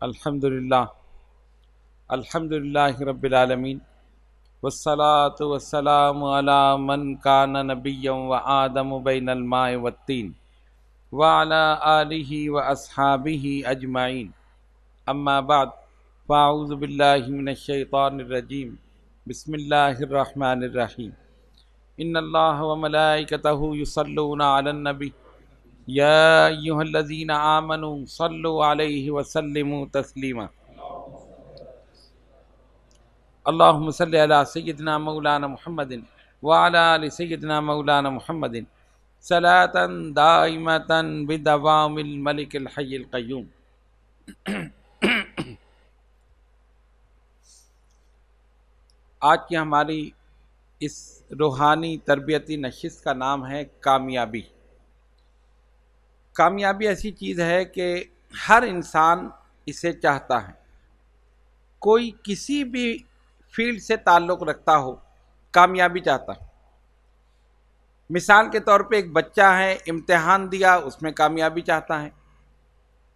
अल्हम्दुलिल्लाह अल्हम्दुलिल्लाहि रब्बिल आलमीन वस्सलातु वस्सलामु अला मन कान नबिय्यन व आदमु बैनल माइ वत्तीन व अला आलिहि व अस्हाबिहि अजमाइन अम्मा बाद फ़अऊज़ु बिल्लाहि मिनश शैतानिर रजीम बिस्मिल्लाहिर रहमानिर रहीम इन्नल्लाह व मलाइकतहु युसल्लूना अलन नबी या अय्युहल्लज़ीना आमनू सल्लु अलैहि व सल्लिमू तस्लीमा अल्लाहुम्मा सल्लि अला सय्यिदिना मौलाना मुहम्मदिन व अला आलि सय्यिदिना मौलाना मुहम्मदिन सलातन दाइमतन बिदवामिल मलिकिल हय्यिल क़य्यूम। आज की हमारी इस रूहानी तरबियती नशिस्त का नाम है कामयाबी। कामयाबी ऐसी चीज़ है कि हर इंसान इसे चाहता है। कोई किसी भी फील्ड से ताल्लुक़ रखता हो, कामयाबी चाहता है। मिसाल के तौर पे एक बच्चा है, इम्तिहान दिया, उसमें कामयाबी चाहता है।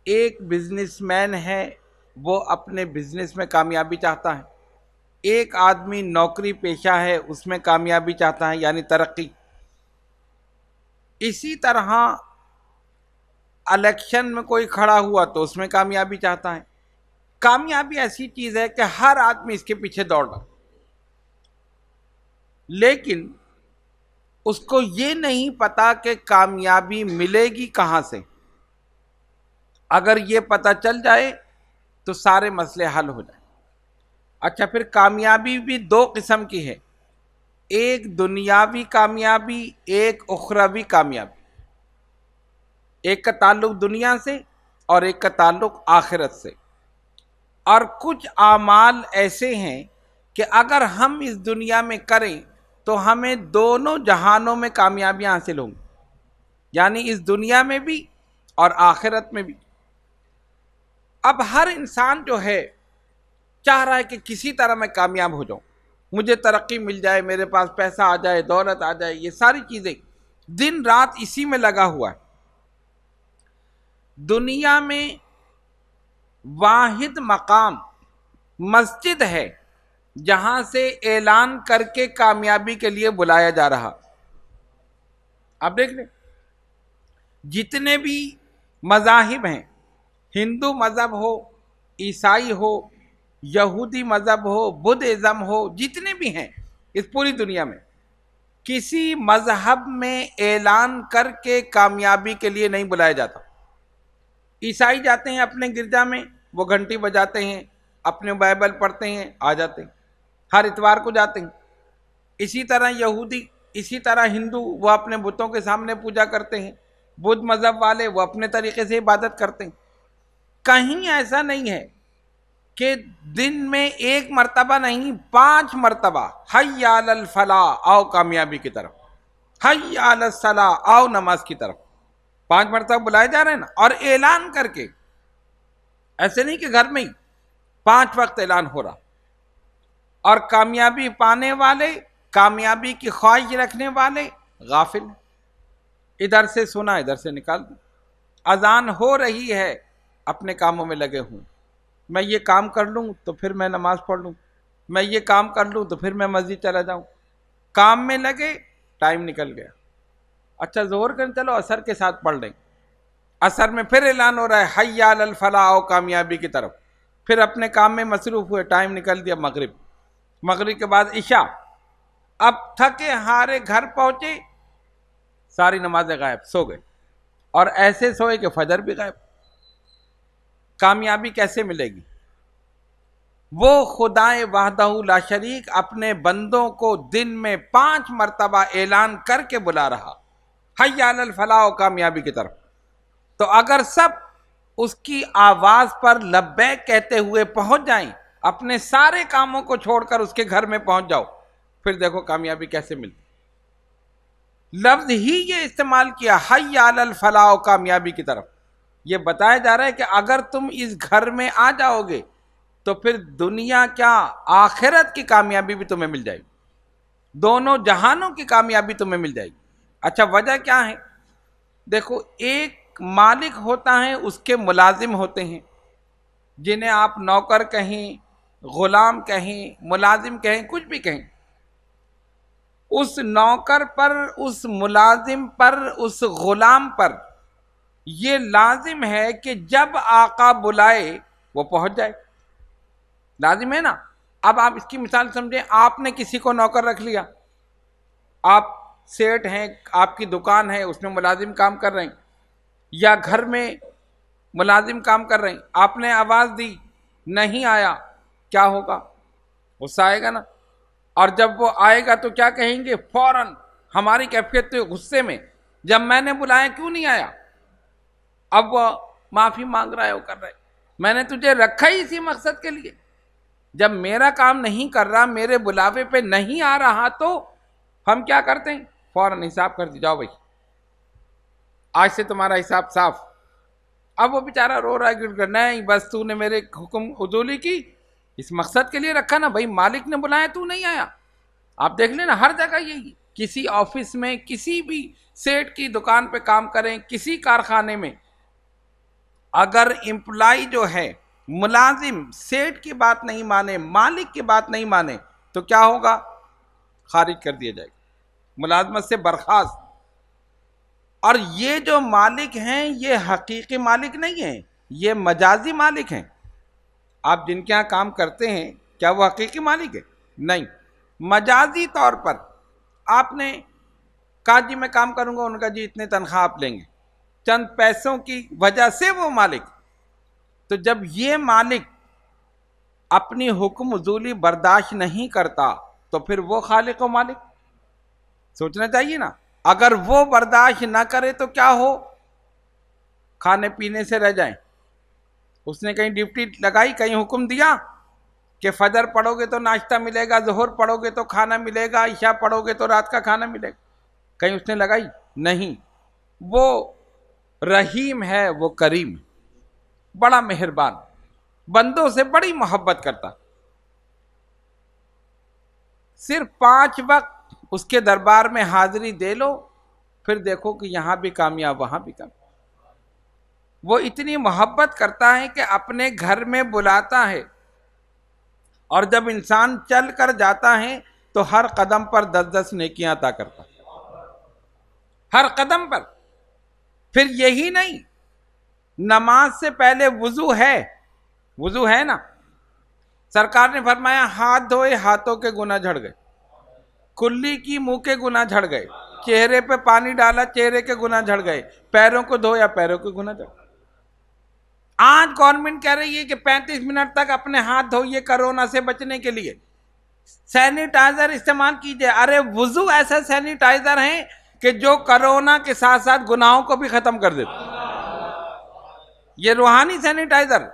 एक बिजनेसमैन है, वो अपने बिजनेस में कामयाबी चाहता है। एक आदमी नौकरी पेशा है, उसमें कामयाबी चाहता है, यानी तरक्की। इसी तरह इलेक्शन में कोई खड़ा हुआ तो उसमें कामयाबी चाहता है। कामयाबी ऐसी चीज़ है कि हर आदमी इसके पीछे दौड़ रहा, लेकिन उसको ये नहीं पता कि कामयाबी मिलेगी कहाँ से। अगर ये पता चल जाए तो सारे मसले हल हो जाए। अच्छा, फिर कामयाबी भी दो किस्म की है, एक दुनियावी कामयाबी, एक उखरवी कामयाबी। एक का ताल्लुक दुनिया से और एक का ताल्लुक आखिरत से। और कुछ आमाल ऐसे हैं कि अगर हम इस दुनिया में करें तो हमें दोनों जहानों में कामयाबियां हासिल होंगी, यानी इस दुनिया में भी और आखिरत में भी। अब हर इंसान जो है चाह रहा है कि किसी तरह मैं कामयाब हो जाऊं, मुझे तरक्की मिल जाए, मेरे पास पैसा आ जाए, दौलत आ जाए। ये सारी चीज़ें दिन रात इसी में लगा हुआ है। दुनिया में वाहिद मकाम मस्जिद है जहां से ऐलान करके कामयाबी के लिए बुलाया जा रहा। आप देख लें, जितने भी मज़ाहिब हैं, हिंदू मज़हब हो, ईसाई हो, यहूदी मज़हब हो, बुद्धिज़्म हो, जितने भी हैं इस पूरी दुनिया में, किसी मज़हब में ऐलान करके कामयाबी के लिए नहीं बुलाया जाता। ईसाई जाते हैं अपने गिरजा में, वो घंटी बजाते हैं, अपने बाइबल पढ़ते हैं, आ जाते हैं, हर इतवार को जाते हैं। इसी तरह यहूदी, इसी तरह हिंदू, वो अपने बुतों के सामने पूजा करते हैं। बुद्ध मज़हब वाले वो अपने तरीके से इबादत करते हैं। कहीं ऐसा नहीं है कि दिन में एक मर्तबा नहीं, 5 मर्तबा हय्या अलल फलाह, आओ कामयाबी की तरफ, हय्या अलस सलाह, आओ नमाज की तरफ। 5 मर्तबा बुलाए जा रहे हैं ना, और ऐलान करके। ऐसे नहीं कि घर में ही 5 वक्त ऐलान हो रहा। और कामयाबी पाने वाले, कामयाबी की ख्वाहिश रखने वाले गाफिल, इधर से सुना इधर से निकाल दो। अजान हो रही है, अपने कामों में लगे हुए, मैं ये काम कर लूँ तो फिर मैं नमाज पढ़ लूँ, मैं ये काम कर लूँ तो फिर मैं मस्जिद चला जाऊँ। काम में लगे, टाइम निकल गया। अच्छा, जोहर कर चलो असर के साथ पढ़ लें। असर में फिर ऐलान हो रहा है हय्या अलल फलाह, आओ कामयाबी की तरफ। फिर अपने काम में मसरूफ़ हुए, टाइम निकल दिया मगरिब। मगरिब के बाद इशा। अब थके हारे घर पहुंचे, सारी नमाजें गायब, सो गए। और ऐसे सोए कि फजर भी गायब। कामयाबी कैसे मिलेगी? वो खुदाए वहदहू ला शरीक अपने बंदों को दिन में 5 मर्तबा ऐलान करके बुला रहा, हय्या अलल फलाह, कामयाबी की तरफ। तो अगर सब उसकी आवाज पर लब्बैक कहते हुए पहुंच जाएं, अपने सारे कामों को छोड़कर उसके घर में पहुंच जाओ, फिर देखो कामयाबी कैसे मिलती। लफ्ज ही ये इस्तेमाल किया, हय्या अलल फलाह, कामयाबी की तरफ। ये बताया जा रहा है कि अगर तुम इस घर में आ जाओगे तो फिर दुनिया क्या, आखिरत की कामयाबी भी तुम्हें मिल जाएगी, दोनों जहानों की कामयाबी तुम्हें मिल जाएगी। अच्छा, वजह क्या है? देखो, एक मालिक होता है, उसके मुलाजिम होते हैं, जिन्हें आप नौकर कहें, गुलाम कहें, मुलाजिम कहें, कुछ भी कहें, उस नौकर पर, उस मुलाजिम पर, उस गुलाम पर यह लाजिम है कि जब आका बुलाए वो पहुंच जाए। लाजिम है ना। अब आप इसकी मिसाल समझें, आपने किसी को नौकर रख लिया, आप सेठ हैं, आपकी दुकान है, उसमें मुलाजिम काम कर रहे हैं, या घर में मुलाजिम काम कर रहे हैं, आपने आवाज दी, नहीं आया, क्या होगा? गुस्सा आएगा ना। और जब वो आएगा तो क्या कहेंगे? फौरन हमारी कैफियत तो गुस्से में, जब मैंने बुलाया क्यों नहीं आया? अब वो माफी मांग रहा है, वो कर रहा है, मैंने तुझे रखा ही इसी मकसद के लिए। जब मेरा काम नहीं कर रहा, मेरे बुलावे पे नहीं आ रहा, तो हम क्या करते हैं? फौरन हिसाब कर दी, जाओ भाई आज से तुम्हारा हिसाब साफ। अब वो बेचारा रो रहा है, गिड़गड़, नहीं बस तूने मेरे हुक्म उजूली की, इस मकसद के लिए रखा ना भाई, मालिक ने बुलाया तू नहीं आया। आप देख लेना हर जगह यही, किसी ऑफिस में, किसी भी सेठ की दुकान पे काम करें, किसी कारखाने में, अगर एम्प्लॉय जो है, मुलाजिम सेठ की बात नहीं माने, मालिक की बात नहीं माने, तो क्या होगा? खारिज कर दिया जाएगा, मुलाजमत से बर्खास्त। और ये जो मालिक हैं, ये हकीकी मालिक नहीं हैं, ये मजाजी मालिक हैं। आप जिनके यहाँ काम करते हैं, क्या वो हकीकी मालिक है? नहीं, मजाजी तौर पर आपने कहा जी मैं काम करूंगा, उनका जी इतने तनख्वाह आप लेंगे, चंद पैसों की वजह से वो मालिक। तो जब ये मालिक अपनी हुक्म उजूली बर्दाश्त नहीं करता, तो फिर वो खालिक व मालिक सोचना चाहिए ना। अगर वो बर्दाश्त ना करे तो क्या हो? खाने पीने से रह जाए। उसने कहीं ड्यूटी लगाई, कहीं हुक्म दिया कि फजर पढ़ोगे तो नाश्ता मिलेगा, जोहर पढ़ोगे तो खाना मिलेगा, ईशा पढ़ोगे तो रात का खाना मिलेगा, कहीं उसने लगाई? नहीं। वो रहीम है, वो करीम है, बड़ा मेहरबान, बंदों से बड़ी मोहब्बत करता। सिर्फ 5 वक्त उसके दरबार में हाजिरी दे लो, फिर देखो कि यहां भी कामयाब, वहां भी कामयाब। वो इतनी मोहब्बत करता है कि अपने घर में बुलाता है, और जब इंसान चल कर जाता है तो हर कदम पर 10-10 नेकियां अता करता है, हर कदम पर। फिर यही नहीं, नमाज से पहले वुजू है ना। सरकार ने फरमाया हाथ धोए हाथों के गुनाह झड़ गए, कुल्ली की मुंह के गुनाह झड़ गए, चेहरे पे पानी डाला चेहरे के गुनाह झड़ गए, पैरों को धोया पैरों के गुनाह झड़। आज गवर्नमेंट कह रही है कि 35 मिनट तक अपने हाथ धोइए कोरोना से बचने के लिए, सैनिटाइजर इस्तेमाल कीजिए। अरे वुजू ऐसा सैनिटाइजर है कि जो कोरोना के साथ साथ गुनाहों को भी खत्म कर देता। ये रूहानी सैनिटाइजर,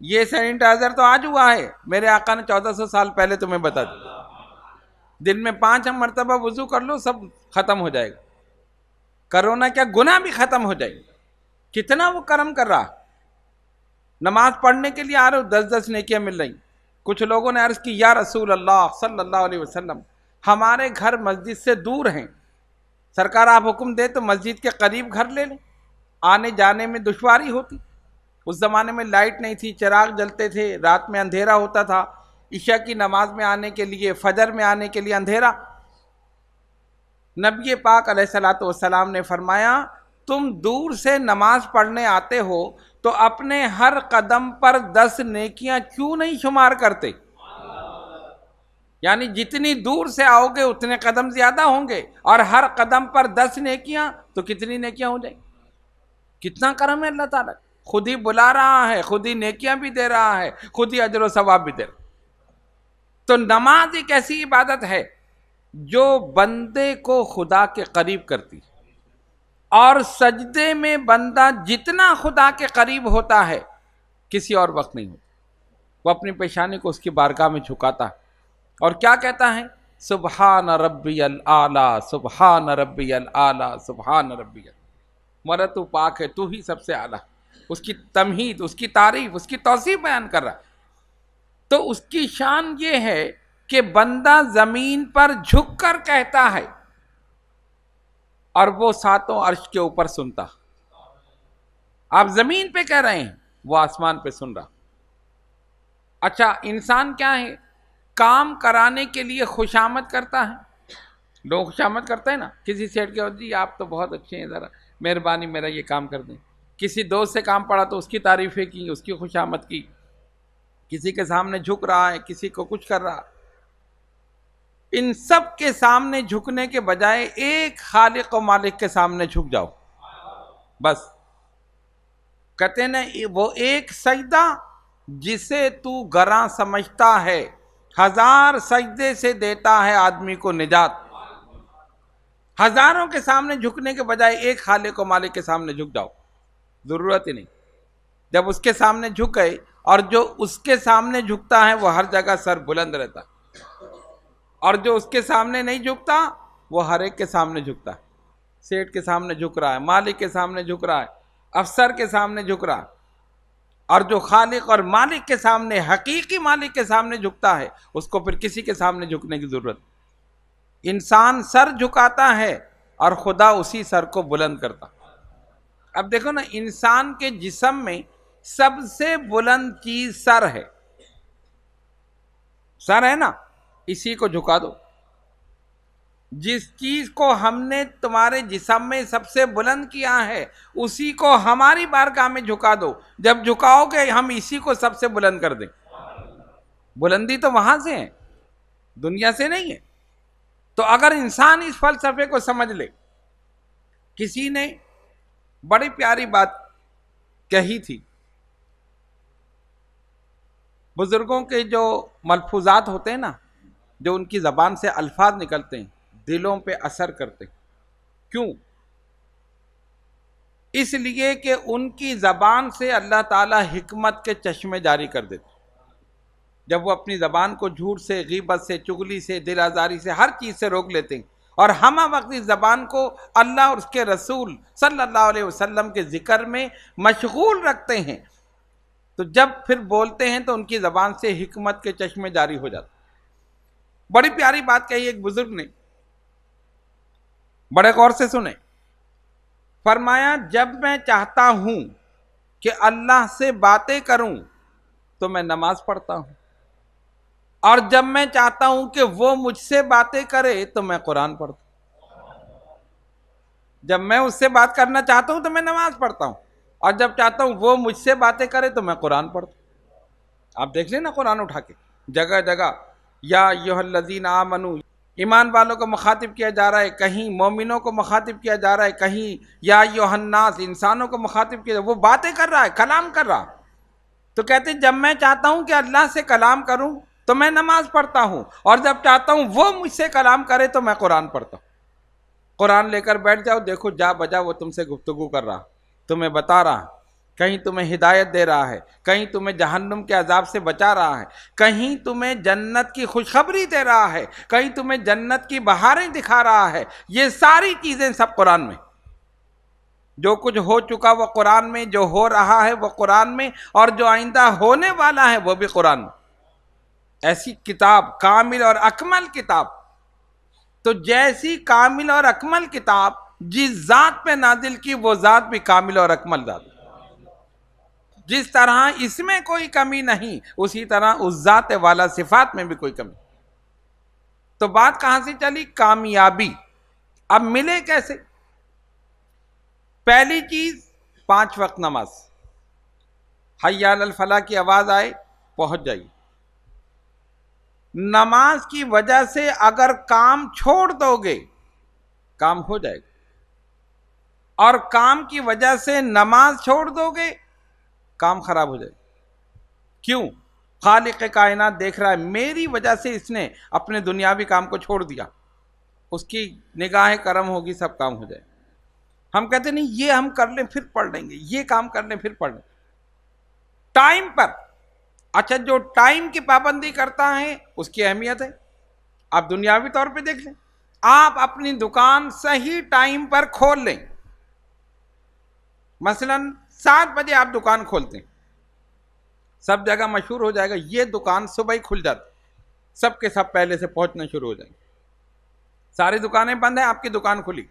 ये सैनिटाइजर तो आज हुआ है, मेरे आका ने 1400 साल पहले तुम्हें बता दिया। दिन में 5 मरतबा वुजू कर लो, सब खत्म हो जाएगा, कोरोना क्या गुनाह भी खत्म हो जाएगा। कितना वो कर्म कर रहा। नमाज पढ़ने के लिए आ रहे हो, 10-10 नेकियां मिल रही। कुछ लोगों ने अर्ज की, या रसूल अल्लाह सल्लल्लाहु अलैहि वसल्लम, हमारे घर मस्जिद से दूर हैं, सरकार आप हुक्म दे तो मस्जिद के करीब घर ले लें, आने जाने में दुश्वारी होती। उस जमाने में लाइट नहीं थी, चिराग जलते थे, रात में अंधेरा होता था, ईशा की नमाज में आने के लिए, फजर में आने के लिए अंधेरा। नबी पाक अलैहिस्सलातु वस्सलाम ने फरमाया, तुम दूर से नमाज पढ़ने आते हो तो अपने हर कदम पर 10 नेकियां क्यों नहीं शुमार करते? यानी जितनी दूर से आओगे उतने कदम ज्यादा होंगे, और हर कदम पर 10 नेकियां, तो कितनी नेकियां हो जाएंगी? कितना करम है अल्लाह ताला, खुद ही बुला रहा है, खुद ही नेकियां भी दे रहा है, खुद ही अजर व सवाब भी दे रहा है। तो नमाज एक ऐसी इबादत है जो बंदे को खुदा के करीब करती, और सजदे में बंदा जितना खुदा के करीब होता है किसी और वक्त नहीं होता। वो अपनी पेशानी को उसकी बारगाह में झुकाता है और क्या कहता है? सुबहान रब्बियल आला, सुबहान रब्बियल आला, सुबहान रब्बियल। मरा तू पाक है, तू ही सबसे आला। उसकी तमहीद, उसकी तारीफ, उसकी तौसीफ बयान कर रहा है। तो उसकी शान ये है कि बंदा जमीन पर झुककर कहता है और वो 7 अर्श के ऊपर सुनता। आप जमीन पे कह रहे हैं, वो आसमान पे सुन रहा। अच्छा, इंसान क्या है, काम कराने के लिए खुशामद करता है। लोग खुशामद करते हैं ना, किसी सेठ के, जी आप तो बहुत अच्छे हैं, ज़रा मेहरबानी मेरा ये काम कर दें। किसी दोस्त से काम पड़ा तो उसकी तारीफ़ें की, उसकी खुशामद की। किसी के सामने झुक रहा है, किसी को कुछ कर रहा। इन सब के सामने झुकने के बजाय एक खालिक और मालिक के सामने झुक जाओ बस। कहते ना, वो एक सजदा जिसे तू गरा समझता है, हजार सजदे से देता है आदमी को निजात। हजारों के सामने झुकने के बजाय एक खालिक और मालिक के सामने झुक जाओ, जरूरत ही नहीं। जब उसके सामने झुक गए, और जो उसके सामने झुकता है वो हर जगह सर बुलंद रहता, और जो उसके सामने नहीं झुकता वो हर एक के सामने झुकता है। सेठ के सामने झुक रहा है, मालिक के सामने झुक रहा है, अफसर के सामने झुक रहा है। और जो खालिक और मालिक के सामने, हकीकी मालिक के सामने झुकता है, उसको फिर किसी के सामने झुकने की जरूरत। इंसान सर झुकाता है और खुदा उसी सर को बुलंद करता। अब देखो ना, इंसान के जिस्म में सबसे बुलंद चीज सर है। सर है ना, इसी को झुका दो। जिस चीज को हमने तुम्हारे जिस्म में सबसे बुलंद किया है, उसी को हमारी बारगाह में झुका दो। जब झुकाओगे हम इसी को सबसे बुलंद कर दें। बुलंदी तो वहां से है, दुनिया से नहीं है। तो अगर इंसान इस फलसफे को समझ ले, किसी ने बड़ी प्यारी बात कही थी। बुजुर्गों के जो मलफूजात होते हैं ना, जो उनकी जबान से अल्फाज निकलते हैं, दिलों पे असर करते हैं। क्यों? इसलिए कि उनकी जबान से अल्लाह ताला हिकमत के चश्मे जारी कर देते। जब वो अपनी जबान को झूठ से, गीबत से, चुगली से, दिल आजारी से, हर चीज से रोक लेते हैं, और हम वक्त इस जबान को अल्लाह और उसके रसूल सल्लल्लाहु अलैहि वसल्लम के जिक्र में मशगूल रखते हैं, तो जब फिर बोलते हैं तो उनकी जबान से हिकमत के चश्मे जारी हो जाते। बड़ी प्यारी बात कही एक बुजुर्ग ने, बड़े गौर से सुने। फरमाया, जब मैं चाहता हूं कि अल्लाह से बातें करूं तो मैं नमाज पढ़ता हूं, और जब मैं चाहता हूं कि वो मुझसे बातें करे तो मैं कुरान पढ़ता हूं। जब मैं उससे बात करना चाहता हूं तो मैं नमाज पढ़ता हूं, और जब चाहता हूं वो मुझसे बातें करे तो मैं कुरान पढ़ता हूं। आप देख लेना कुरान उठा के, जगह जगह या अय्युहल्लज़ीना आमनू, ईमान वालों को मुखातिब किया जा रहा है, कहीं मोमिनों को मुखातिब किया जा रहा है, कहीं या अय्युहन्नास, इंसानों को मुखातिब किया। वो बातें कर रहा है, कलाम कर रहा। तो कहते जब मैं चाहता हूं कि अल्लाह से कलाम करूं तो मैं नमाज पढ़ता हूं, और जब चाहता हूं वो मुझसे कलाम करे तो मैं कुरान पढ़ता हूं। कुरान लेकर बैठ जाओ, देखो जा बजा वो तुमसे गुफ्तगू कर रहा, तुम्हें बता रहा, कहीं तुम्हें हिदायत दे रहा है, कहीं तुम्हें जहन्नुम के अजाब से बचा रहा है, कहीं तुम्हें जन्नत की खुशखबरी दे रहा है, कहीं तुम्हें जन्नत की बहारें दिखा रहा है। ये सारी चीजें सब कुरान में। जो कुछ हो चुका वो कुरान में, जो हो रहा है वो कुरान में, और जो आइंदा होने वाला है वो भी कुरान में। ऐसी किताब, कामिल और अकमल किताब। तो जैसी कामिल और अकमल किताब जिस जात पे नाजिल की, वो जात भी कामिल और अकमल जात। जिस तरह इसमें कोई कमी नहीं, उसी तरह उस जात वाला सिफात में भी कोई कमी। तो बात कहां से चली? कामयाबी। अब मिले कैसे? पहली चीज, 5 वक्त नमाज। हय्या अलल फलाह की आवाज आए, पहुंच जाइए। नमाज की वजह से अगर काम छोड़ दोगे, काम हो जाएगा, और काम की वजह से नमाज छोड़ दोगे, काम खराब हो जाएगा। क्यों? खालिक कायनात देख रहा है, मेरी वजह से इसने अपने दुनियावी काम को छोड़ दिया, उसकी निगाह करम होगी, सब काम हो जाए। हम कहते नहीं, ये हम कर लें फिर पढ़ लेंगे, ये काम कर लें फिर पढ़ लें, टाइम पर। अच्छा, जो टाइम की पाबंदी करता है उसकी अहमियत है। आप दुनियावी तौर पे देख लें, आप अपनी दुकान सही टाइम पर खोल लें। मसलन 7 बजे आप दुकान खोलते हैं, सब जगह मशहूर हो जाएगा ये दुकान सुबह ही खुल जाती, सबके सब पहले से पहुंचना शुरू हो जाएंगे। सारी दुकानें बंद हैं, आपकी दुकान खुली।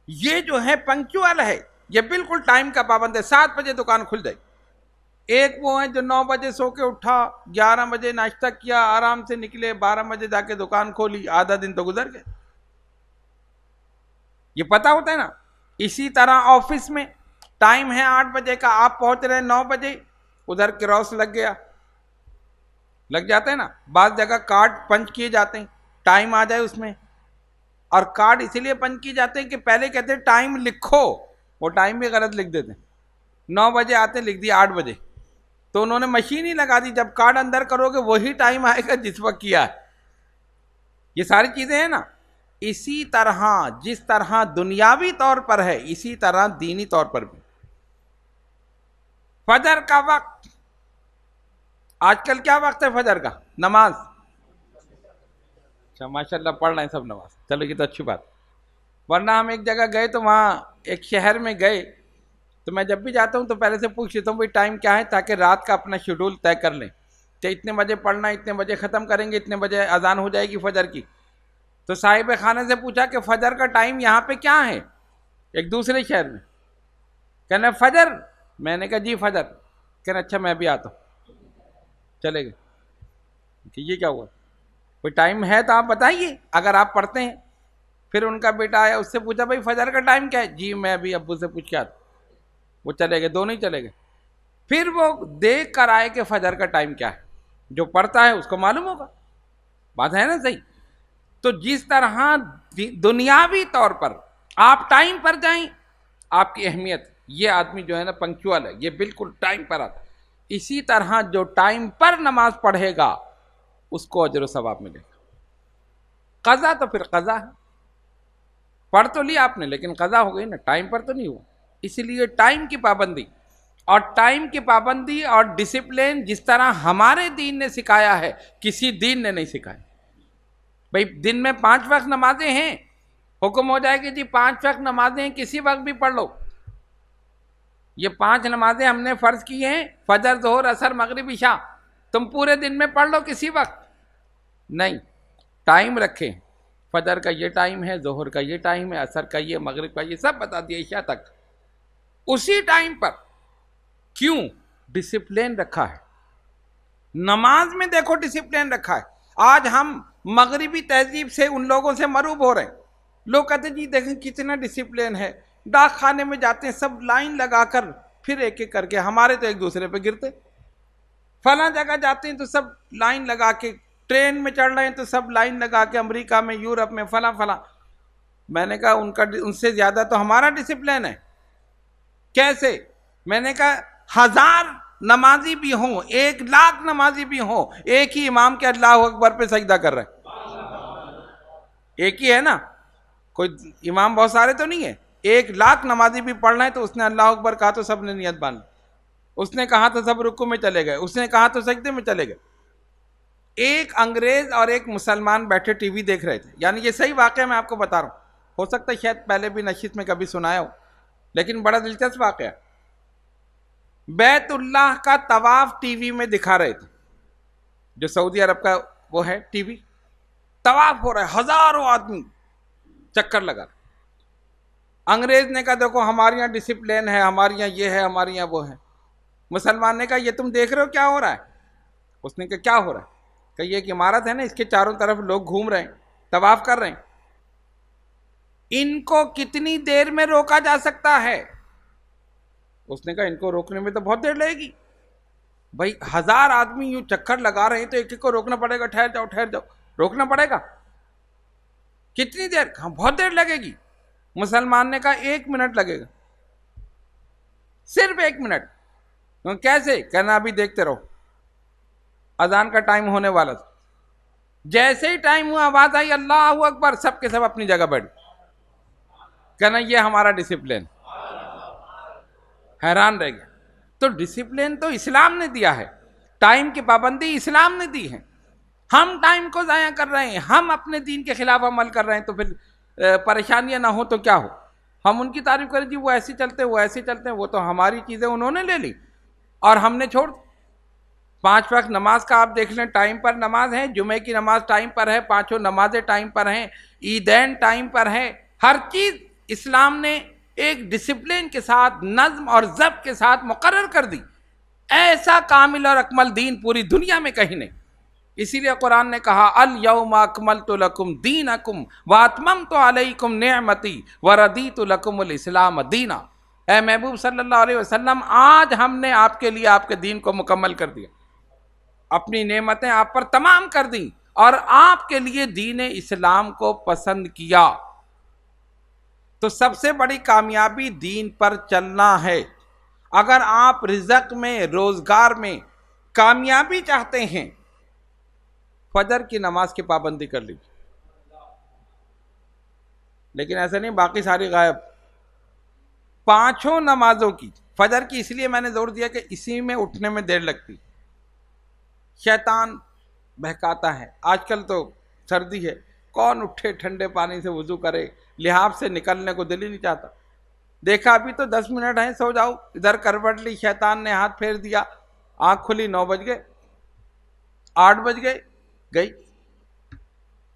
ये जो है पंक्चुअल है, ये बिल्कुल टाइम का पाबंद है, 7 बजे दुकान खुल जाएगी। एक वो है जो 9 बजे सो के उठा, 11 बजे नाश्ता किया, आराम से निकले, 12 बजे जाके दुकान खोली, आधा दिन तो गुजर गया। ये पता होता है ना। इसी तरह ऑफिस में टाइम है 8 बजे का, आप पहुंच रहे 9 बजे, उधर क्रॉस लग गया, लग जाता है ना। बाद जगह कार्ड पंच किए जाते हैं, टाइम आ जाए उसमें। और कार्ड इसीलिए पंच किए जाते हैं कि पहले कहते हैं टाइम लिखो, वो टाइम भी गलत लिख देते हैं। 9 बजे आते, लिख दिया 8 बजे, तो उन्होंने मशीन ही लगा दी। जब कार्ड अंदर करोगे वही टाइम आएगा जिस वक्त किया है। ये सारी चीजें हैं ना। इसी तरह जिस तरह दुनियावी तौर पर है, इसी तरह दीनी तौर पर भी। फजर का वक्त, आजकल क्या वक्त है फजर का? नमाज। अच्छा, माशाल्लाह पढ़ रहे हैं सब नमाज, चलो ये तो अच्छी बात। वरना हम एक जगह गए तो वहाँ एक शहर में गए, तो मैं जब भी जाता हूँ तो पहले से पूछ लेता हूँ भाई टाइम क्या है, ताकि रात का अपना शेड्यूल तय कर लें कि इतने बजे पढ़ना, इतने बजे ख़त्म करेंगे, इतने बजे अजान हो जाएगी फजर की। तो साहिब खाने से पूछा कि फजर का टाइम यहाँ पे क्या है, एक दूसरे शहर में। कहना फजर, मैंने कहा जी फजर। कहना अच्छा मैं भी आता हूँ, चले गए। कि ये क्या हुआ, कोई टाइम है तो आप बताइए अगर आप पढ़ते हैं। फिर उनका बेटा आया, उससे पूछा भाई फजर का टाइम क्या है? जी मैं अभी अब्बू से पूछ के आता। वो चले गए, दोनों ही चले गए। फिर वो देख कर आए कि फजर का टाइम क्या है, जो पढ़ता है उसको मालूम होगा। बात है ना सही। तो जिस तरह दुनियावी तौर पर आप टाइम पर जाएं, आपकी अहमियत, ये आदमी जो है ना पंक्चुअल है, ये बिल्कुल टाइम पर आता। इसी तरह जो टाइम पर नमाज पढ़ेगा उसको अजर सवाब मिलेगा। कज़ा तो फिर कज़ा है, पढ़ तो लिया आपने लेकिन कज़ा हो गई ना, टाइम पर तो नहीं हुआ। इसीलिए टाइम की पाबंदी, और टाइम की पाबंदी और डिसिप्लिन जिस तरह हमारे दीन ने सिखाया है, किसी दीन ने नहीं सिखाया। भाई दिन में 5 वक्त नमाजें हैं, हुक्म हो जाएगी जी 5 वक्त नमाजें हैं, किसी वक्त भी पढ़ लो। ये 5 नमाजें हमने फर्ज की हैं, फजर जोहर असर मगरिब इशा, तुम पूरे दिन में पढ़ लो किसी वक्त नहीं। टाइम रखें, फजर का ये टाइम है, जोहर का ये टाइम है, असर का ये, मगरिब का ये, सब बता दिया, इशा तक उसी टाइम पर। क्यों? डिसिप्लिन रखा है। नमाज में देखो डिसिप्लिन रखा है। आज हम मगरिबी तहजीब से उन लोगों से मरूब हो रहे हैं। लोग कहते जी देखें कितना डिसिप्लिन है, डाक खाने में जाते हैं सब लाइन लगाकर, फिर एक एक करके, हमारे तो एक दूसरे पे गिरते। फला जगह जाते हैं तो सब लाइन लगा के, ट्रेन में चढ़ रहे हैं तो सब लाइन लगा के, अमेरिका में, यूरोप में, फला फला। मैंने कहा उनका, उनसे ज्यादा तो हमारा डिसिप्लिन है। कैसे? मैंने कहा 1000 नमाजी भी हों, 1 लाख नमाजी भी हों, एक ही इमाम के अल्लाह अकबर पे सजदा कर रहे हैं। एक ही है ना, कोई इमाम बहुत सारे तो नहीं है। 1 लाख नमाजी भी पढ़ रहे हैं तो उसने अल्लाह अकबर कहा तो सब ने नियत बांध ली, उसने कहा तो सब रुकू में चले गए, उसने कहा तो सजदे में चले गए। एक अंग्रेज और एक मुसलमान बैठे टीवी देख रहे थे, यानी ये सही वाकया मैं आपको बता रहा हूँ, हो सकता है शायद पहले भी नशीद में कभी सुनाया हो, लेकिन बड़ा दिलचस्प वाकया। बैतुल्लाह का तवाफ टीवी में दिखा रहे थे, जो सऊदी अरब का वो है टीवी, तवाफ हो रहा है, हजारों आदमी चक्कर लगा। अंग्रेज ने कहा देखो हमारे यहाँ डिसिप्लिन है, हमारे यहाँ ये है, हमारे यहाँ वो है। मुसलमान ने कहा ये तुम देख रहे हो क्या हो रहा है? उसने कहा क्या हो रहा है? कहा ये एक इमारत है ना, इसके चारों तरफ लोग घूम रहे हैं, तवाफ कर रहे हैं, इनको कितनी देर में रोका जा सकता है? उसने कहा इनको रोकने में तो बहुत देर लगेगी। भाई 1000 आदमी यूं चक्कर लगा रहे हैं तो एक एक को रोकना पड़ेगा, ठहर जाओ ठहर जाओ, रोकना पड़ेगा। कितनी देर? हाँ बहुत देर लगेगी। मुसलमान ने कहा 1 मिनट लगेगा, सिर्फ 1 मिनट। तो कैसे? कहना अभी देखते रहो, अजान का टाइम होने वाला था। जैसे ही टाइम हुआ, आवाज आई अल्लाह अकबर, सबके सब अपनी जगह बैठ। कहना ये हमारा डिसिप्लिन। हैरान रह गया। तो डिसिप्लिन तो इस्लाम ने दिया है, टाइम की पाबंदी इस्लाम ने दी है। हम टाइम को ज़ाया कर रहे हैं, हम अपने दीन के खिलाफ अमल कर रहे हैं, तो फिर परेशानियां ना हो तो क्या हो? हम उनकी तारीफ करें जी वो ऐसे चलते हैं, वो ऐसे चलते हैं, वो तो हमारी चीज़ें उन्होंने ले ली और हमने छोड़। 5 वक्त नमाज का आप देख लें, टाइम पर नमाज है, जुमे की नमाज टाइम पर है, 5 नमाजें टाइम पर हैं, ईदैन टाइम पर है, हर चीज़ इस्लाम ने एक डिसिप्लिन के साथ, नज्म और ज़ब्त के साथ मुकर्रर कर दी ऐसा कामिल और अकमल दीन पूरी दुनिया में कहीं नहीं। इसीलिए कुरान ने कहा अल यौमा अकमलतु लकुम दीनकुम व अतममतु अलैकुम निअमती व रदीतु लकुमुल इस्लाम दीना। ए महबूब सल्लल्लाहु अलैहि वसल्लम, आज हमने आपके लिए आपके दीन को मुकम्मल कर दिया, अपनी नेमतें आप पर तमाम कर दी और आपके लिए दीन इस्लाम को पसंद किया। तो सबसे बड़ी कामयाबी दीन पर चलना है। अगर आप रिज़्क में, रोजगार में कामयाबी चाहते हैं, फजर की नमाज की पाबंदी कर लीजिए। लेकिन ऐसा नहीं बाकी सारी गायब। पांचों नमाजों की, फजर की इसलिए मैंने जोर दिया कि इसी में उठने में देर लगती, शैतान बहकाता है। आजकल तो सर्दी है, कौन उठे ठंडे पानी से वुजू करे, लिहाफ से निकलने को दिल ही नहीं चाहता। देखा अभी तो 10 मिनट हैं, सो जाओ, इधर करवट ली, शैतान ने हाथ फेर दिया, आंख खुली, 9 बज गए, 8 बज गए, गई।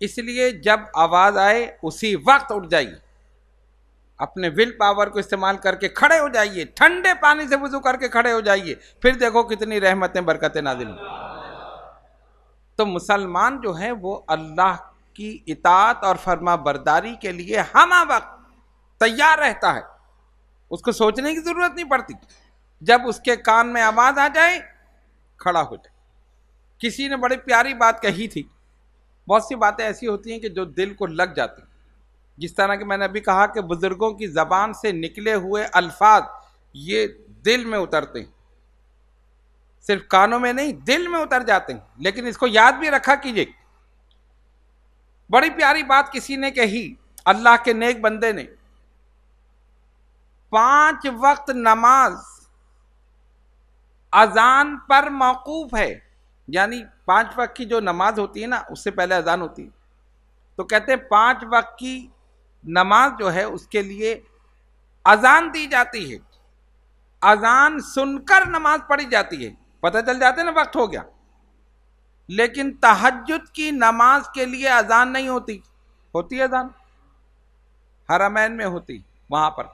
इसलिए जब आवाज आए उसी वक्त उठ जाइए, अपने विल पावर को इस्तेमाल करके खड़े हो जाइए, ठंडे पानी से वुजू करके खड़े हो जाइए, फिर देखो कितनी रहमतें बरकतें नाज़िल होंगी। तो मुसलमान जो है वो अल्लाह की इताअत और फरमा बरदारी के लिए हमा वक्त तैयार रहता है, उसको सोचने की जरूरत नहीं पड़ती। जब उसके कान में आवाज आ जाए खड़ा हो जाए। किसी ने बड़ी प्यारी बात कही थी। बहुत सी बातें ऐसी होती हैं कि जो दिल को लग जाती, जिस तरह कि मैंने अभी कहा कि बुजुर्गों की जबान से निकले हुए अल्फाज ये दिल में उतरते हैं, सिर्फ कानों में नहीं, दिल में उतर जाते हैं। लेकिन इसको याद भी रखा कीजिए। बड़ी प्यारी बात किसी ने कही, अल्लाह के नेक बंदे ने, 5 वक्त नमाज अजान पर मौकूफ है, यानी 5 वक्त की जो नमाज होती है ना, उससे पहले अजान होती है। तो कहते हैं 5 वक्त की नमाज जो है उसके लिए अजान दी जाती है, अजान सुनकर नमाज पढ़ी जाती है, पता चल जाता है ना वक्त हो गया। लेकिन तहज्जुद की नमाज के लिए अजान नहीं होती, होती है अजान हरमैन में होती, वहां पर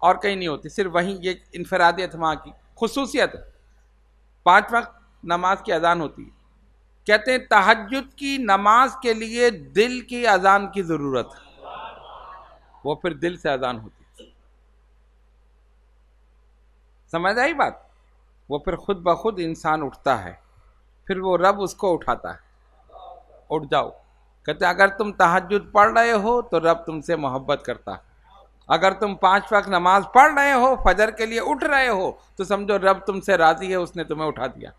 और कहीं नहीं होती, सिर्फ वहीं, ये इनफरादियत वहां की खुसूसियत है। 5 वक्त नमाज की अजान होती है। कहते हैं तहज्जुद की नमाज के लिए दिल की अजान की जरूरत है, वो फिर दिल से अजान होती है। समझ आई बात? वो फिर खुद ब खुद इंसान उठता है, फिर वो रब उसको उठाता है, उठ जाओ। कहते अगर तुम तहज्जुद पढ़ रहे हो तो रब तुमसे मोहब्बत करता है। अगर तुम 5 वक्त नमाज पढ़ रहे हो, फजर के लिए उठ रहे हो, तो समझो रब तुमसे राजी है, उसने तुम्हें उठा दिया।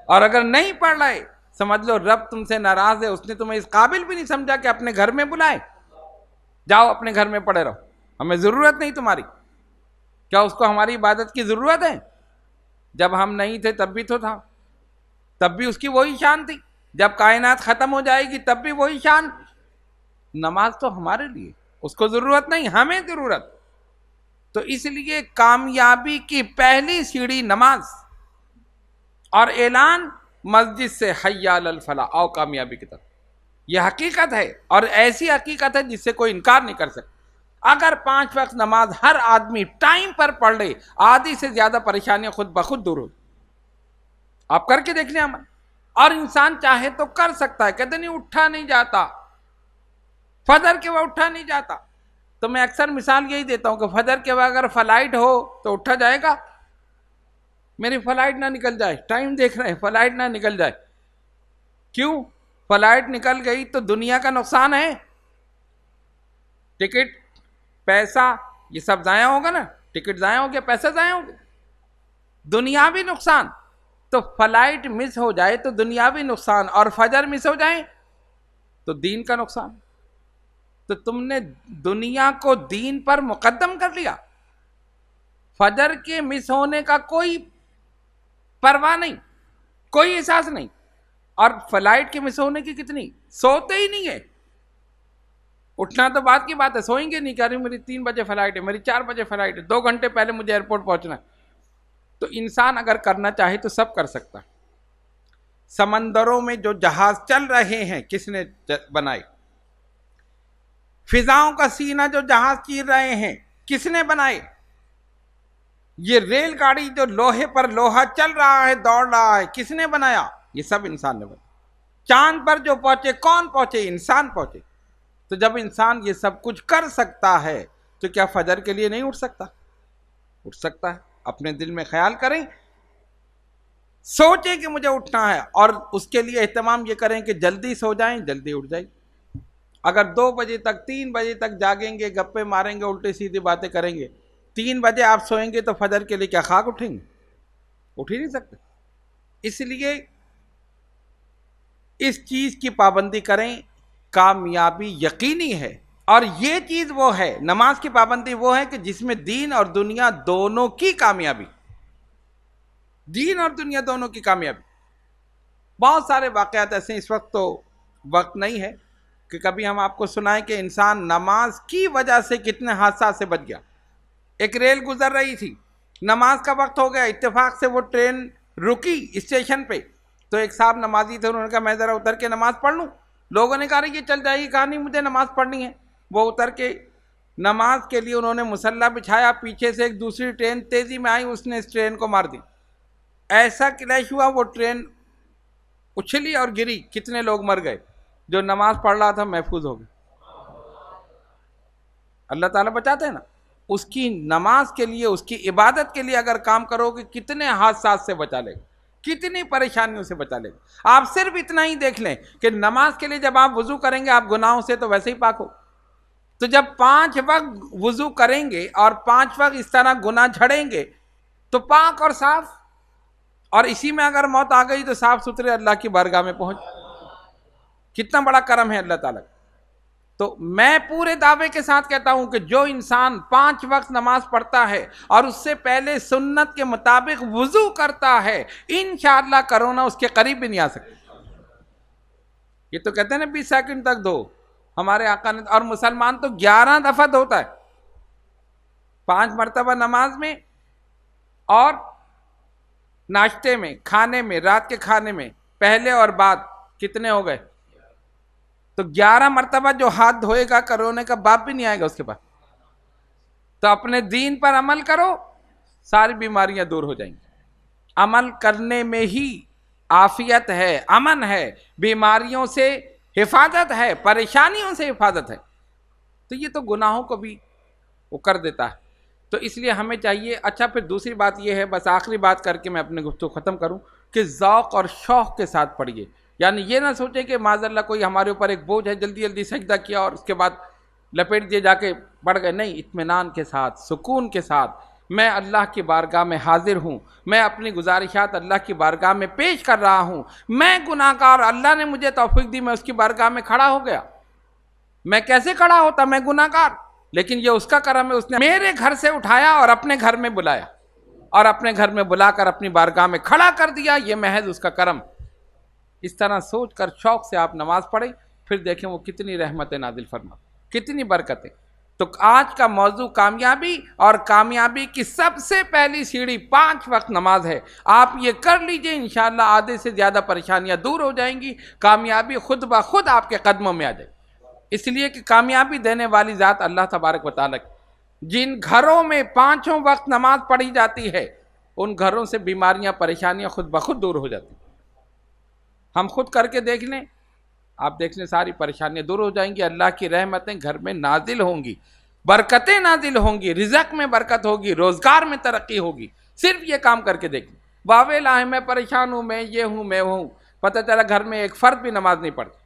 और अगर नहीं पढ़ रहे, समझ लो रब तुमसे नाराज है, उसने तुम्हें इस काबिल भी नहीं समझा कि अपने घर में बुलाए, जाओ अपने घर में पड़े रहो, हमें जरूरत नहीं तुम्हारी। क्या उसको हमारी इबादत की जरूरत है? जब हम नहीं थे तब भी तो था, तब भी उसकी वही शान थी, जब कायनात खत्म हो जाएगी तब भी वही शान। नमाज तो हमारे लिए, उसको जरूरत नहीं, हमें जरूरत। तो इसलिए कामयाबी की पहली सीढ़ी नमाज, और ऐलान मस्जिद से हय्या अलल फलाह, आओ कामयाबी की तरफ। यह हकीकत है, और ऐसी हकीकत है जिससे कोई इनकार नहीं कर सकता। अगर 5 वक्त नमाज हर आदमी टाइम पर पढ़ ले, आधी से ज्यादा परेशानियां खुद ब खुद दूर हो। आप करके देख लें अमल। और इंसान चाहे तो कर सकता है, कहते नहीं उठा नहीं जाता, फजर के वक्त उठा नहीं जाता। तो मैं अक्सर मिसाल यही देता हूं कि फजर के वक्त अगर फ्लाइट हो तो उठा जाएगा? मेरी फ्लाइट ना निकल जाए, टाइम देख रहे हैं, फ्लाइट ना निकल जाए। क्यों? फ्लाइट निकल गई तो दुनिया का नुकसान है, टिकट, पैसा, ये सब जाया होगा ना, टिकट जाया हो गया, पैसा जाया हो गया, दुनियावी नुकसान। तो फ्लाइट मिस हो जाए तो दुनियावी नुकसान, और फजर मिस हो जाए तो दीन का नुकसान। तो तुमने दुनिया को दीन पर मुकद्दम कर लिया। फजर के मिस होने का कोई परवाह नहीं, कोई एहसास नहीं, और फ्लाइट के मिस होने की कितनी, सोते ही नहीं है। उठना तो बात की बात है, सोएंगे नहीं, कह रही मेरी 3 बजे फ्लाइट है, मेरी 4 बजे फ्लाइट है, 2 घंटे पहले मुझे एयरपोर्ट पहुंचना है। तो इंसान अगर करना चाहे तो सब कर सकता है। समंदरों में जो जहाज चल रहे हैं किसने बनाए? फिजाओं का सीना जो जहाज चीर रहे हैं किसने बनाए? ये रेलगाड़ी जो लोहे पर लोहा चल रहा है, दौड़ रहा है, किसने बनाया? ये सब इंसान ने बनाया। चांद पर जो पहुंचे, कौन पहुंचे? इंसान पहुंचे। तो जब इंसान ये सब कुछ कर सकता है तो क्या फजर के लिए नहीं उठ सकता? उठ सकता है। अपने दिल में ख्याल करें, सोचें कि मुझे उठना है, और उसके लिए एहतमाम ये करें कि जल्दी सो जाएं, जल्दी उठ जाएं। अगर 2 बजे तक, 3 बजे तक जागेंगे, गप्पे मारेंगे, उल्टी सीधी बातें करेंगे, 3 बजे आप सोएंगे तो फजर के लिए क्या खाक उठेंगे? उठ ही नहीं सकते। इसलिए इस चीज की पाबंदी करें, कामयाबी यकीनी है। और ये चीज वो है, नमाज की पाबंदी वो है कि जिसमें दीन और दुनिया दोनों की कामयाबी, दीन और दुनिया दोनों की कामयाबी। बहुत सारे वाकयात ऐसे, इस वक्त तो वक्त नहीं है कि कभी हम आपको सुनाएं कि इंसान नमाज की वजह से कितने हादसा से बच गया। एक रेल गुजर रही थी, नमाज का वक्त हो गया, इत्तेफाक से वो ट्रेन रुकी स्टेशन पे, तो एक साहब नमाजी थे, उन्होंने कहा मैं ज़रा उतर के नमाज पढ़ लूँ। लोगों ने कहा ये चल जाएगी, कहा नहीं मुझे नमाज पढ़नी है। वो उतर के नमाज के लिए उन्होंने मुसल्ला बिछाया, पीछे से एक दूसरी ट्रेन तेज़ी में आई, उसने इस ट्रेन को मार दी। ऐसा क्रैश हुआ, वो ट्रेन उछली और गिरी, कितने लोग मर गए। जो नमाज पढ़ रहा था महफूज हो गया। अल्लाह ताला बचाते हैं ना। उसकी नमाज के लिए, उसकी इबादत के लिए अगर काम करोगे, कितने हादसा से बचा लेगा, कितनी परेशानियों से बचा लेगा। आप सिर्फ इतना ही देख लें कि नमाज के लिए जब आप वुजू करेंगे, आप गुनाहों से तो वैसे ही पाक हो, तो जब 5 वक्त वुजू करेंगे और 5 वक्त इस तरह गुनाह झड़ेंगे तो पाक और साफ। और इसी में अगर मौत आ गई तो साफ सुथरे अल्लाह की बारगाह में पहुंच। कितना बड़ा करम है अल्लाह ताला। तो मैं पूरे दावे के साथ कहता हूं कि जो इंसान 5 वक्त नमाज पढ़ता है और उससे पहले सुन्नत के मुताबिक वुजू करता है, इंशाअल्लाह कोरोना उसके करीब भी नहीं आ सकता। ये तो कहते हैं ना 20 सेकंड तक धो, हमारे आका ने। और मुसलमान तो 11 दफा धोता है, 5 मरतबा नमाज में, और नाश्ते में, खाने में, रात के खाने में, पहले और बाद, कितने हो गए? तो 11 मरतबा जो हाथ धोएगा, कोरोना का बाप भी नहीं आएगा उसके पास। तो अपने दीन पर अमल करो, सारी बीमारियां दूर हो जाएंगी। अमल करने में ही आफियत है, अमन है, बीमारियों से हिफाजत है, परेशानियों से हिफाजत है। तो ये तो गुनाहों को भी वो कर देता है। तो इसलिए हमें चाहिए। अच्छा, फिर दूसरी बात ये है, बस आखिरी बात करके मैं अपने गुफ्तगू ख़त्म करूं, कि ज़ौक़ और शौक़ के साथ पढ़िए। यानी ये ना सोचे कि माज़अल्लाह कोई हमारे ऊपर एक बोझ है, जल्दी जल्दी सजदा किया और उसके बाद लपेट दिए जाके पढ़ गए। नहीं, इत्मीनान के साथ, सुकून के साथ, मैं अल्लाह की बारगाह में हाजिर हूँ, मैं अपनी गुजारिशात अल्लाह की बारगाह में पेश कर रहा हूँ, मैं गुनाहगार, अल्लाह ने मुझे तौफीक दी, मैं उसकी बारगाह में खड़ा हो गया। मैं कैसे खड़ा होता? मैं गुनाहगार, लेकिन ये उसका करम है, उसने मेरे घर से उठाया और अपने घर में बुलाया, और अपने घर में बुलाकर अपनी बारगाह में खड़ा कर दिया। ये महज उसका करम। इस तरह सोच कर शौक से आप नमाज पढ़ें, फिर देखें वो कितनी रहमतें नाजिल फरमा, कितनी बरकतें। तो आज का मौजू कामयाबी, और कामयाबी की सबसे पहली सीढ़ी 5 वक्त नमाज है। आप ये कर लीजिए, इंशाअल्लाह आधे से ज़्यादा परेशानियां दूर हो जाएंगी, कामयाबी खुद ब खुद आपके कदमों में आ जाएगी। इसलिए कि कामयाबी देने वाली ज़ात अल्लाह तबारक व तआला। जिन घरों में 5 वक्त नमाज पढ़ी जाती है, उन घरों से बीमारियां, परेशानियां खुद ब खुद दूर हो जाती। हम खुद करके देख लें, आप देख लें, सारी परेशानियां दूर हो जाएंगी। अल्लाह की रहमतें घर में नाजिल होंगी, बरकतें नाजिल होंगी, रिज़्क़ में बरकत होगी, रोज़गार में तरक्की होगी। सिर्फ ये काम करके देखें। वावेला है, मैं परेशान हूँ, मैं ये हूँ, मैं वो हूँ, पता चला घर में एक फ़र्द भी नमाज नहीं पढ़ता।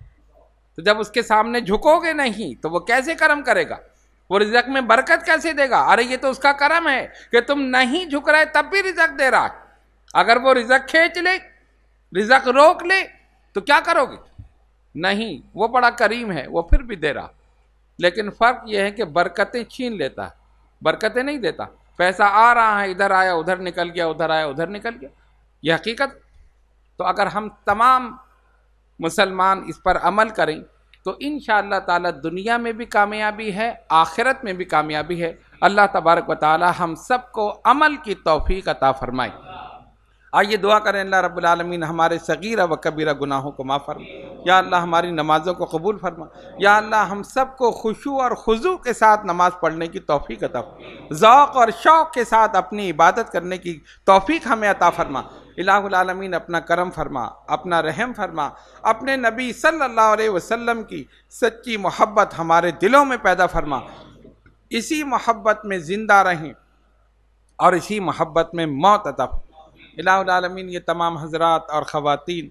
तो जब उसके सामने झुकोगे नहीं तो वो कैसे करम करेगा? वो रिज़्क़ में बरकत कैसे देगा? अरे ये तो उसका करम है कि तुम नहीं झुक रहे तब भी रिज़्क़ दे रहा है। अगर वो रिज़्क़ खींच ले, रिज़्क़ रोक ले, तो क्या करोगे? नहीं, वो बड़ा करीम है, वो फिर भी दे रहा। लेकिन फ़र्क यह है कि बरकतें छीन लेता है, बरकतें नहीं देता। पैसा आ रहा है, इधर आया उधर निकल गया, उधर आया उधर निकल गया, यह हकीकत। तो अगर हम तमाम मुसलमान इस पर अमल करें तो इंशाअल्लाह ताला दुनिया में भी कामयाबी है, आखिरत में भी कामयाबी है। अल्लाह तबारक व तआला हम सबको अमल की तौफीक अता फरमाए। आइए दुआ करें, अल्लाह रब्बुल आलमीन हमारे सगीरा व कबीरा गुनाहों को माफ़ फरमा। या अल्लाह हमारी नमाज़ों को कबूल फरमा। या अल्लाह हम सब को खुशू और खुजू के साथ नमाज़ पढ़ने की तौफीक अता फरमा। ज़ौक़ और शौक़ के साथ अपनी इबादत करने की तौफीक हमें अता फरमा। इलाहुल आलमीन अपना करम फरमा, अपना रहम फरमा, अपने नबी सल्लल्लाहु अलैहि वसल्लम की सच्ची मोहब्बत हमारे दिलों में पैदा फरमा। इसी मोहब्बत में ज़िंदा रहें और इसी मोहब्बत में मौत अता फरमा। इलाहुल आलमीन ये तमाम हज़रात और ख़वातीन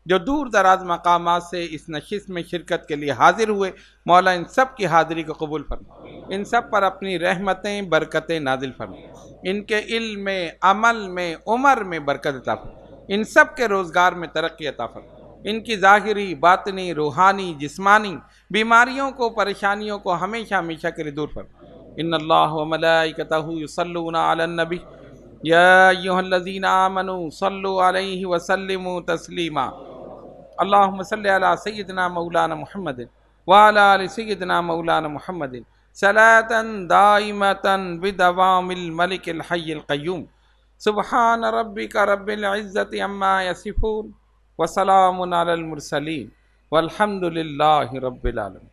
जो दूर दराज मकामात से इस नशिस्त में शिरकत के लिए हाजिर हुए, मौला इन सब की हाज़िरी को कबूल फरमा। इन सब पर अपनी रहमतें बरकतें नाजिल फरमा। इनके इल्म में, अमल में, उमर में बरकत अता फरमा। इन सब के रोज़गार में तरक्की अता फरमा। इनकी ज़ाहिरी, बातनी, रूहानी, जिस्मानी बीमारियों को, परेशानियों को हमेशा हमेशा के लिए दूर फरमा। इन्नल्लाह व मलाइकतहु युसल्लूना अलन नबी या अय्युहल्लज़ीना आमनू सल्लु अलैहि व सल्लिमू तस्लीमा। अल्लाहुम्मा सल्लि अला सय्यिदिना मौलाना मुहम्मदिन व अला आलि सय्यिदिना मौलाना मुहम्मदिन सलातन दाइमतन बिदवामिल मलिकिल हय्यिल क़य्यूम। सुब्हान रब्बिका रब्बिल इज़्ज़ति अम्मा यसिफून व सलामुन अलल मुरसलीन वल्हम्दुलिल्लाहि रब्बिल आलमीन।